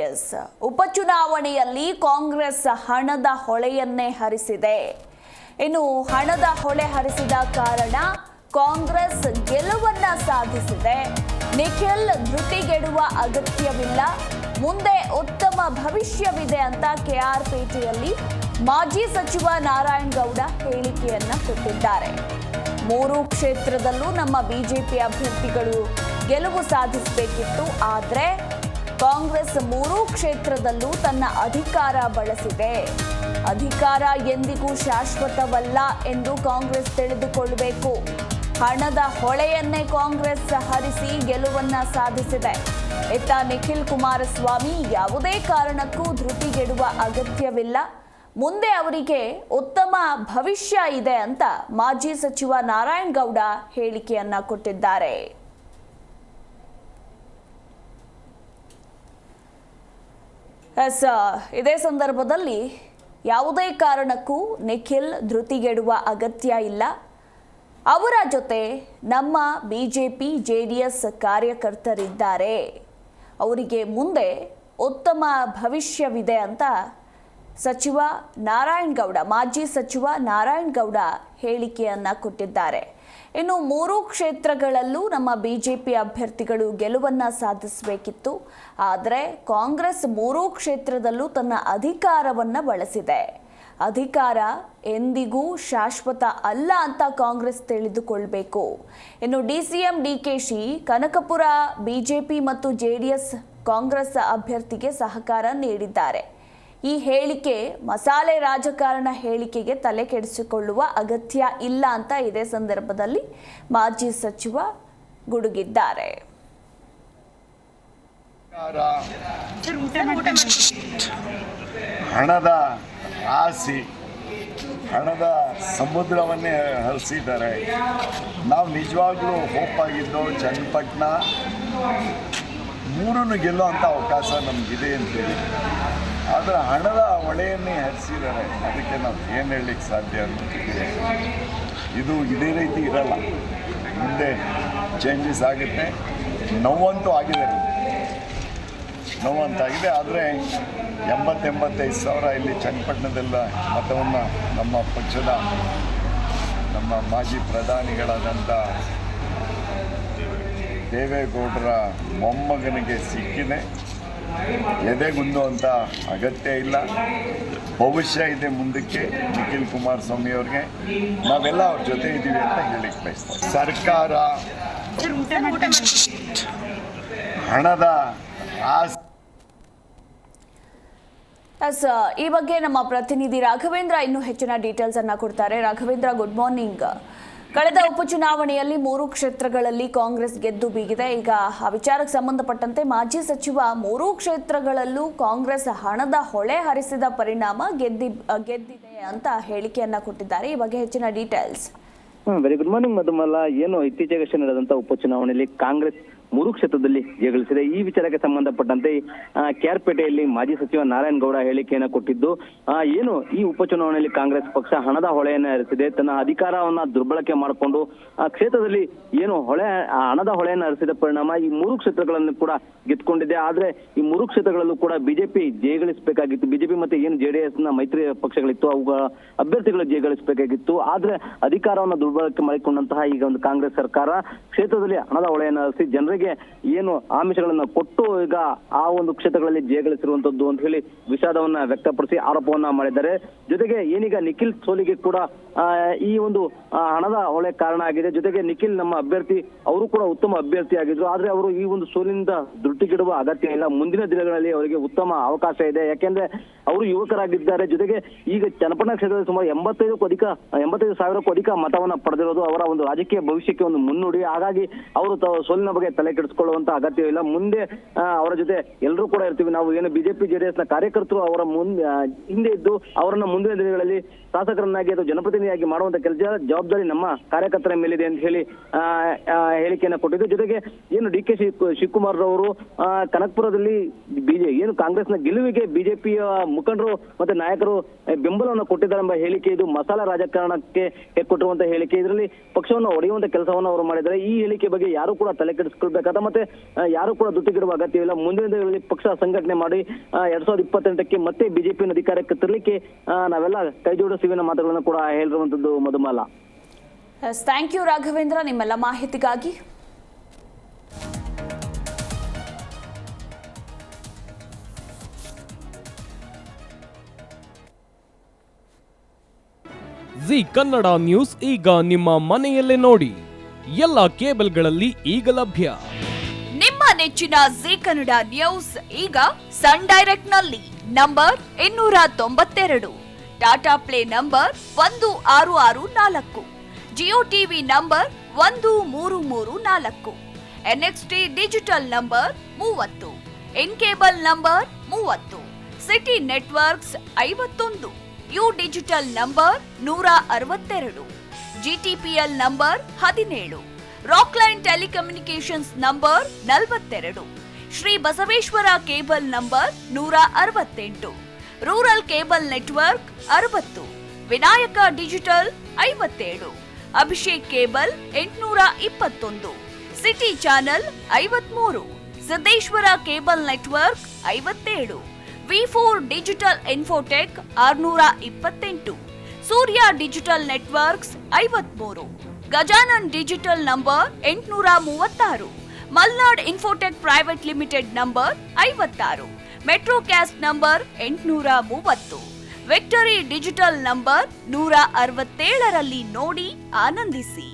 S, ಉಪಚುನಾವಣೆಯಲ್ಲಿ ಕಾಂಗ್ರೆಸ್ ಹಣದ ಹೊಳೆಯನ್ನೇ ಹರಿಸಿದೆ. ಇನ್ನು ಹಣದ ಹೊಳೆ ಹರಿಸಿದ ಕಾರಣ ಕಾಂಗ್ರೆಸ್ ಗೆಲುವನ್ನ ಸಾಧಿಸಿದೆ. ನಿಖಿಲ್ ಧೃತಿಗೆಡುವ ಅಗತ್ಯವಿಲ್ಲ, ಮುಂದೆ ಉತ್ತಮ ಭವಿಷ್ಯವಿದೆ ಅಂತ ಕೆಆರ್ಪೇಟೆಯಲ್ಲಿ ಮಾಜಿ ಸಚಿವ ನಾರಾಯಣಗೌಡ ಹೇಳಿಕೆಯನ್ನ ಕೊಟ್ಟಿದ್ದಾರೆ. 3 ಕ್ಷೇತ್ರದಲ್ಲೂ ನಮ್ಮ ಬಿಜೆಪಿ ಅಭ್ಯರ್ಥಿಗಳು ಗೆಲುವು ಸಾಧಿಸಬೇಕಿತ್ತು, ಆದರೆ ಕಾಂಗ್ರೆಸ್ 3 ಕ್ಷೇತ್ರದಲ್ಲೂ ತನ್ನ ಅಧಿಕಾರ ಬಳಸಿದೆ. ಅಧಿಕಾರ ಎಂದಿಗೂ ಶಾಶ್ವತವಲ್ಲ ಎಂದು ಕಾಂಗ್ರೆಸ್ ತಿಳಿದುಕೊಳ್ಳಬೇಕು. ಹಣದ ಹೊಳೆಯನ್ನೇ ಕಾಂಗ್ರೆಸ್ ಹರಿಸಿ ಗೆಲುವನ್ನ ಸಾಧಿಸಿದೆ. ಇತ್ತ ನಿಖಿಲ್ ಕುಮಾರಸ್ವಾಮಿ ಯಾವುದೇ ಕಾರಣಕ್ಕೂ ಧೃತಿಗೆಡುವ ಅಗತ್ಯವಿಲ್ಲ, ಮುಂದೆ ಅವರಿಗೆ ಉತ್ತಮ ಭವಿಷ್ಯ ಇದೆ ಅಂತ ಮಾಜಿ ಸಚಿವ ನಾರಾಯಣಗೌಡ ಹೇಳಿಕೆಯನ್ನ ಕೊಟ್ಟಿದ್ದಾರೆ. ಇದೇ ಸಂದರ್ಭದಲ್ಲಿ ಯಾವುದೇ ಕಾರಣಕ್ಕೂ ನಿಖಿಲ್ ಧೃತಿಗೆಡುವ ಅಗತ್ಯ ಇಲ್ಲ, ಅವರ ಜೊತೆ ನಮ್ಮ ಬಿಜೆಪಿ ಜೆಡಿಎಸ್ ಕಾರ್ಯಕರ್ತರಿದ್ದಾರೆ, ಅವರಿಗೆ ಮುಂದೆ ಉತ್ತಮ ಭವಿಷ್ಯವಿದೆ ಅಂತ ಸಚಿವ ನಾರಾಯಣಗೌಡ, ಮಾಜಿ ಸಚಿವ ನಾರಾಯಣಗೌಡ ಹೇಳಿಕೆಯನ್ನ ಕೊಟ್ಟಿದ್ದಾರೆ. ಇನ್ನು 3 ಕ್ಷೇತ್ರಗಳಲ್ಲೂ ನಮ್ಮ ಬಿಜೆಪಿ ಅಭ್ಯರ್ಥಿಗಳು ಗೆಲುವನ್ನ ಸಾಧಿಸಬೇಕಿತ್ತು, ಆದರೆ ಕಾಂಗ್ರೆಸ್ 3 ಕ್ಷೇತ್ರದಲ್ಲೂ ತನ್ನ ಅಧಿಕಾರವನ್ನ ಬಳಸಿದೆ. ಅಧಿಕಾರ ಎಂದಿಗೂ ಶಾಶ್ವತ ಅಲ್ಲ ಅಂತ ಕಾಂಗ್ರೆಸ್ ತಿಳಿದುಕೊಳ್ಳಬೇಕು. ಇನ್ನು ಡಿಸಿಎಂ ಡಿಕೆಶಿ ಕನಕಪುರ ಬಿಜೆಪಿ ಮತ್ತು ಜೆಡಿಎಸ್ ಕಾಂಗ್ರೆಸ್ ಅಭ್ಯರ್ಥಿಗೆ ಸಹಕಾರ ನೀಡಿದ್ದಾರೆ. ಈ ಹೇಳಿಕೆ ಮಸಾಲೆ ರಾಜಕಾರಣ ಹೇಳಿಕೆಗೆ ತಲೆ ಕೆಡಿಸಿಕೊಳ್ಳುವ ಅಗತ್ಯ ಇಲ್ಲ ಅಂತ ಇದೇ ಸಂದರ್ಭದಲ್ಲಿ ಮಾಜಿ ಸಚಿವ ಗುಡುಗಿದ್ದಾರೆ. ಹಣದ ರಾಶಿ, ಹಣದ ಸಮುದ್ರವನ್ನೇ ಹರಿಸಿದ್ದಾರೆ. ನಾವು ನಿಜವಾಗ್ಲೂ ಹೋಪ್ ಆಗಿದ್ದು ಚನ್ನಪಟ್ಟಣ 3 ಗೆಲ್ಲುವಂಥ ಅವಕಾಶ ನಮಗಿದೆ ಅಂತೇಳಿ, ಆದರೆ ಹಣದ ಹೊಳೆಯನ್ನೇ ಹರಿಸಿದ್ದಾರೆ. ಅದಕ್ಕೆ ನಾವು ಏನು ಹೇಳಲಿಕ್ಕೆ ಸಾಧ್ಯ ಅನ್ನೋದಕ್ಕೆ ಇದು ಇದೇ ರೀತಿ ಇರಲ್ಲ, ಮುಂದೆ ಚೇಂಜಸ್ ಆಗುತ್ತೆ. ನೋವಂತೂ ಆಗಿದೆ, ನೋವಂತಾಗಿದೆ. ಆದರೆ 80-85 ಸಾವಿರ ಇಲ್ಲಿ ಚನ್ನಪಟ್ಟಣದೆಲ್ಲ ಮತವನ್ನು ನಮ್ಮ ಪಕ್ಷದ ನಮ್ಮ ಮಾಜಿ ಪ್ರಧಾನಿಗಳಾದಂಥ ದೇವೇಗೌಡರ ಮೊಮ್ಮಗನಿಗೆ ಸಿಕ್ಕಿದೆ. ಎದೆಗುಂದುವಂಥ ಅಗತ್ಯ ಇಲ್ಲ, ಭವಿಷ್ಯ ಇದೆ ಮುಂದಕ್ಕೆ ನಿಖಿಲ್ ಕುಮಾರಸ್ವಾಮಿ ಅವ್ರಿಗೆ. ನಾವೆಲ್ಲ ಅವ್ರ ಜೊತೆ ಇದ್ದೀವಿ ಅಂತ ಹೇಳಿಕ್ಕೆ ಬಯಸ್ತಾರೆ. ಸರ್ಕಾರ ಹಣದ ರಾಶಿ. ಈ ಬಗ್ಗೆ ನಮ್ಮ ಪ್ರತಿನಿಧಿ ರಾಘವೇಂದ್ರ ಇನ್ನೂ ಹೆಚ್ಚಿನ ಡೀಟೇಲ್ಸ್ ಅನ್ನ ಕೊಡ್ತಾರೆ. Raghavendra, good morning. ಕಳೆದ ಉಪಚುನಾವಣೆಯಲ್ಲಿ 3 ಕ್ಷೇತ್ರಗಳಲ್ಲಿ ಕಾಂಗ್ರೆಸ್ ಗೆದ್ದು ಬೀಗಿದೆ. ಈಗ ಆ ವಿಚಾರಕ್ಕೆ ಸಂಬಂಧಪಟ್ಟಂತೆ ಮಾಜಿ ಸಚಿವ 3 ಕ್ಷೇತ್ರಗಳಲ್ಲೂ ಕಾಂಗ್ರೆಸ್ ಹಣದ ಹೊಳೆ ಹರಿಸಿದ ಪರಿಣಾಮ ಗೆದ್ದಿದೆ ಅಂತ ಹೇಳಿಕೆಯನ್ನ ಕೊಟ್ಟಿದ್ದಾರೆ. ಈ ಬಗ್ಗೆ ಹೆಚ್ಚಿನ details. Very good morning Madhumala. ಏನು ಇತ್ತೀಚೆಗಷ್ಟೇ ನಡೆದಂತ ಉಪಚುನಾವಣೆಯಲ್ಲಿ ಕಾಂಗ್ರೆಸ್ 3 ಕ್ಷೇತ್ರದಲ್ಲಿ ಜಯಗಳಿಸಿದೆ. ಈ ವಿಚಾರಕ್ಕೆ ಸಂಬಂಧಪಟ್ಟಂತೆ ಕೆಆರ್ಪೇಟೆಯಲ್ಲಿ ಮಾಜಿ ಸಚಿವ ನಾರಾಯಣಗೌಡ ಹೇಳಿಕೆಯನ್ನು ಕೊಟ್ಟಿದ್ದು, ಏನು ಈ ಉಪಚುನಾವಣೆಯಲ್ಲಿ ಕಾಂಗ್ರೆಸ್ ಪಕ್ಷ ಹಣದ ಹೊಳೆಯನ್ನು ಹರಿಸಿದೆ, ತನ್ನ ಅಧಿಕಾರವನ್ನ ದುರ್ಬಳಕೆ ಮಾಡಿಕೊಂಡು ಕ್ಷೇತ್ರದಲ್ಲಿ ಏನು ಹಣದ ಹೊಳೆಯನ್ನು ಹರಿಸಿದ ಪರಿಣಾಮ ಈ 3 ಕ್ಷೇತ್ರಗಳನ್ನು ಕೂಡ ಗೆದ್ದುಕೊಂಡಿದೆ. ಆದ್ರೆ ಈ 3 ಕ್ಷೇತ್ರಗಳಲ್ಲೂ ಕೂಡ ಬಿಜೆಪಿ ಜಯಗಳಿಸಬೇಕಾಗಿತ್ತು. ಬಿಜೆಪಿ ಮತ್ತೆ ಏನು ಜೆಡಿಎಸ್ ನ ಮೈತ್ರಿ ಪಕ್ಷಗಳಿತ್ತು ಅವುಗಳ ಅಭ್ಯರ್ಥಿಗಳು ಜಯಗಳಿಸಬೇಕಾಗಿತ್ತು. ಆದ್ರೆ ಅಧಿಕಾರವನ್ನು ದುರ್ಬಳಕೆ ಮಾಡಿಕೊಂಡಂತಹ ಈಗ ಒಂದು ಕಾಂಗ್ರೆಸ್ ಸರ್ಕಾರ ಕ್ಷೇತ್ರದಲ್ಲಿ ಹಣದ ಹೊಳೆಯನ್ನು ಹರಿಸಿ ಜನರಿಗೆ ಏನು ಆಮಿಷಗಳನ್ನ ಕೊಟ್ಟು ಈಗ ಆ ಒಂದು ಕ್ಷೇತ್ರಗಳಲ್ಲಿ ಜಯಗಳಿಸಿರುವಂತದ್ದು ಅಂತ ಹೇಳಿ ವಿಷಾದವನ್ನ ವ್ಯಕ್ತಪಡಿಸಿ ಆರೋಪವನ್ನ ಮಾಡಿದ್ದಾರೆ. ಜೊತೆಗೆ ಏನೀಗ ನಿಖಿಲ್ ಸೋಲಿಗೆ ಕೂಡ ಈ ಒಂದು ಹಣದ ಹೊಳೆ ಕಾರಣ ಆಗಿದೆ. ಜೊತೆಗೆ ನಿಖಿಲ್ ನಮ್ಮ ಅಭ್ಯರ್ಥಿ, ಅವರು ಕೂಡ ಉತ್ತಮ ಅಭ್ಯರ್ಥಿ ಆಗಿದ್ರು, ಆದ್ರೆ ಅವರು ಈ ಒಂದು ಸೋಲಿನಿಂದ ಧೃತಿಗೆಡುವ ಅಗತ್ಯ ಇಲ್ಲ. ಮುಂದಿನ ದಿನಗಳಲ್ಲಿ ಅವರಿಗೆ ಉತ್ತಮ ಅವಕಾಶ ಇದೆ, ಯಾಕೆಂದ್ರೆ ಅವರು ಯುವಕರಾಗಿದ್ದಾರೆ. ಜೊತೆಗೆ ಈಗ ಚನ್ನಪಟ್ಟಣ ಕ್ಷೇತ್ರದಲ್ಲಿ ಸುಮಾರು 85,000ಕ್ಕೂ ಅಧಿಕ ಮತವನ್ನ ಪಡೆದಿರೋದು ಅವರ ಒಂದು ರಾಜಕೀಯ ಭವಿಷ್ಯಕ್ಕೆ ಒಂದು ಮುನ್ನುಡಿ. ಹಾಗಾಗಿ ಅವರು ಸೋಲಿನ ಬಗ್ಗೆ ತಲೆ ಕೆಡಿಸಿಕೊಳ್ಳುವಂತ ಅಗತ್ಯವಿಲ್ಲ. ಮುಂದೆ ಅವರ ಜೊತೆ ಎಲ್ಲರೂ ಕೂಡ ಇರ್ತೀವಿ. ನಾವು ಏನು ಬಿಜೆಪಿ ಜೆಡಿಎಸ್ ನ ಕಾರ್ಯಕರ್ತರು ಅವರ ಹಿಂದೆ ಇದ್ದು ಅವರನ್ನ ಮುಂದಿನ ದಿನಗಳಲ್ಲಿ ಶಾಸಕರನ್ನಾಗಿ ಅಥವಾ ಜನಪ್ರತಿನಿಧಿಯಾಗಿ ಮಾಡುವಂತ ಕೆಲಸ ಜವಾಬ್ದಾರಿ ನಮ್ಮ ಕಾರ್ಯಕರ್ತರ ಮೇಲಿದೆ ಅಂತ ಹೇಳಿ ಹೇಳಿಕೆಯನ್ನ ಕೊಟ್ಟಿದ್ದು. ಜೊತೆಗೆ ಏನು ಡಿ ಕೆ ಶಿವಕುಮಾರ್ ಅವರು ಕನಕಪುರದಲ್ಲಿ ಏನು ಕಾಂಗ್ರೆಸ್ನ ಗೆಲುವಿಗೆ ಬಿಜೆಪಿಯ ಮುಖಂಡರು ಮತ್ತೆ ನಾಯಕರು ಬೆಂಬಲವನ್ನು ಕೊಟ್ಟಿದ್ದಾರೆ ಎಂಬ ಹೇಳಿಕೆ ಇದು ಮಸಾಲಾ ರಾಜಕಾರಣಕ್ಕೆ ಕೊಟ್ಟಿರುವಂತಹ ಹೇಳಿಕೆ. ಇದರಲ್ಲಿ ಪಕ್ಷವನ್ನು ಒಡೆಯುವಂತ ಕೆಲಸವನ್ನು ಅವರು ಮಾಡಿದ್ದಾರೆ. ಈ ಹೇಳಿಕೆ ಬಗ್ಗೆ ಯಾರು ಕೂಡ ತಲೆ ಕೆಡಿಸಿಕೊಳ್ಬೇಕು ಅಂತಕ್ಕಂಥ ಮತ್ತೆ ಯಾರು ಕೂಡ ದುತ್ತಿಗಿಡುವ ಅಗತ್ಯವಿಲ್ಲ. ಮುಂದಿನ ದಿನಗಳಲ್ಲಿ ಪಕ್ಷ ಸಂಘಟನೆ ಮಾಡಿ 2028ಕ್ಕೆ ಮತ್ತೆ ಬಿಜೆಪಿಯನ್ನು ಅಧಿಕಾರಕ್ಕೆ ತರಲಿಕ್ಕೆ ನಾವೆಲ್ಲ ಕೈ ಜೋಡಿಸ್ತೀವಿ ಅನ್ನೋ ಮಾತುಗಳನ್ನು ಕೂಡ ಹೇಳಿರುವಂತದ್ದು ಮಧುಮಾಲ. ಥ್ಯಾಂಕ್ ಯು ರಾಘವೇಂದ್ರ ನಿಮ್ಮೆಲ್ಲ ಮಾಹಿತಿಗಾಗಿ. ಜಿ ಕನ್ನಡ ನ್ಯೂಸ್ ಈಗ ನಿಮ್ಮ ಮನೆಯಲ್ಲೇ ನೋಡಿ. ಎಲ್ಲ ಕೇಬಲ್ಗಳಲ್ಲಿ ಈಗ ಲಭ್ಯ. ನಿಮ್ಮ ನೆಚ್ಚಿನ ಜಿ ಕನ್ನಡ ನ್ಯೂಸ್ ಈಗ ಸನ್ ಡೈರೆಕ್ಟ್ ನಲ್ಲಿ number 292, Tata Play number 1664, Jio TV number 1334, NXT digital number 30, In cable number 30, city networks 51, U digital number 162, GTPL number 17, Rockline telecommunications number 42, Shri Basaveshwara cable number 168, rural cable network 60, Vinayaka digital 57, Abhishek cable 821, city channel 53, Siddeshwara cable network 57, ವಿ4 digital infotech 628, Surya digital networks 53, Gajanan digital number 836, Malnad infotech private limited number 56, Metrocast number 830, victory digital number 167ರಲ್ಲಿ ನೋಡಿ ಆನಂದಿಸಿ.